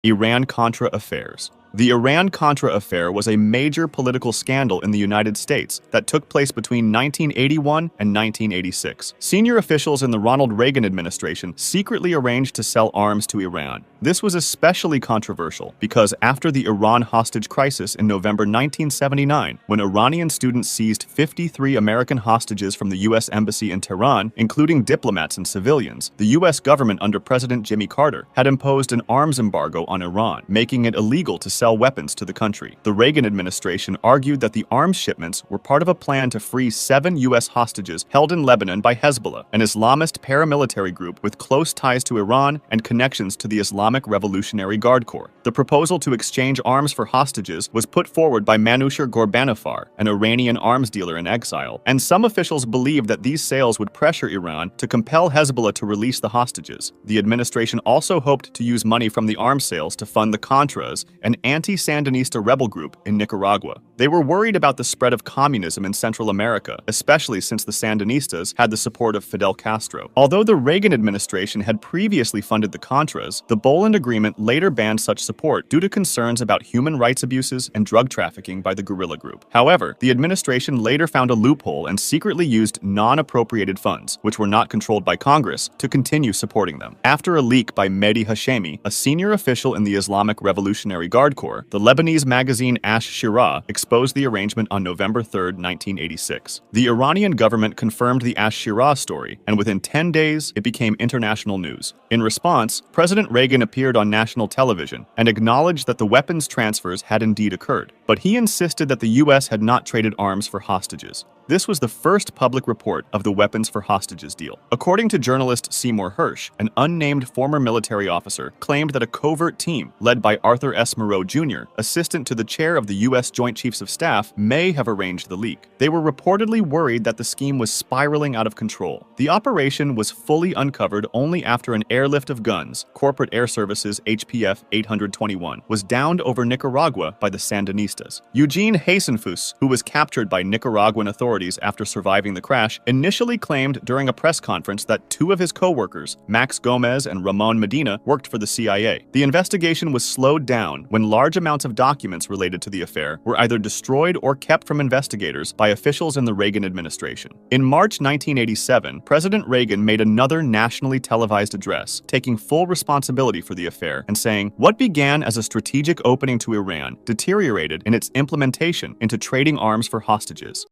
Iran-Contra affairs. The Iran-Contra affair was a major political scandal in the United States that took place between 1981 and 1986. Senior officials in the Ronald Reagan administration secretly arranged to sell arms to Iran. This was especially controversial because after the Iran hostage crisis in November 1979, when Iranian students seized 53 American hostages from the U.S. Embassy in Tehran, including diplomats and civilians, the U.S. government under President Jimmy Carter had imposed an arms embargo on Iran, making it illegal to sell weapons to the country. The Reagan administration argued that the arms shipments were part of a plan to free 7 U.S. hostages held in Lebanon by Hezbollah, an Islamist paramilitary group with close ties to Iran and connections to the Islamic Revolutionary Guard Corps. The proposal to exchange arms for hostages was put forward by Manoucher Ghorbanifar, an Iranian arms dealer in exile, and some officials believed that these sales would pressure Iran to compel Hezbollah to release the hostages. The administration also hoped to use money from the arms sales to fund the Contras, an anti-Sandinista rebel group in Nicaragua. They were worried about the spread of communism in Central America, especially since the Sandinistas had the support of Fidel Castro. Although the Reagan administration had previously funded the Contras, the Boland Agreement later banned such support due to concerns about human rights abuses and drug trafficking by the guerrilla group. However, the administration later found a loophole and secretly used non-appropriated funds, which were not controlled by Congress, to continue supporting them. After a leak by Mehdi Hashemi, a senior official in the Islamic Revolutionary Guard Corps, the Lebanese magazine Ash-Shira exposed the arrangement on November 3, 1986. The Iranian government confirmed the Ash-Shira story, and within 10 days, it became international news. In response, President Reagan appeared on national television and acknowledged that the weapons transfers had indeed occurred, but he insisted that the U.S. had not traded arms for hostages. This was the first public report of the weapons for hostages deal. According to journalist Seymour Hersh, an unnamed former military officer claimed that a covert team led by Arthur S. Moreau Jr., assistant to the chair of the U.S. Joint Chiefs of Staff, may have arranged the leak. They were reportedly worried that the scheme was spiraling out of control. The operation was fully uncovered only after an airlift of guns, Corporate Air Services HPF 821, was downed over Nicaragua by the Sandinistas. Eugene Hasenfuss, who was captured by Nicaraguan authorities after surviving the crash, initially claimed during a press conference that 2 of his co-workers, Max Gomez and Ramon Medina, worked for the CIA. The investigation was slowed down when large amounts of documents related to the affair were either destroyed or kept from investigators by officials in the Reagan administration. In March 1987, President Reagan made another nationally televised address, taking full responsibility for the affair and saying, "What began as a strategic opening to Iran deteriorated in its implementation into trading arms for hostages."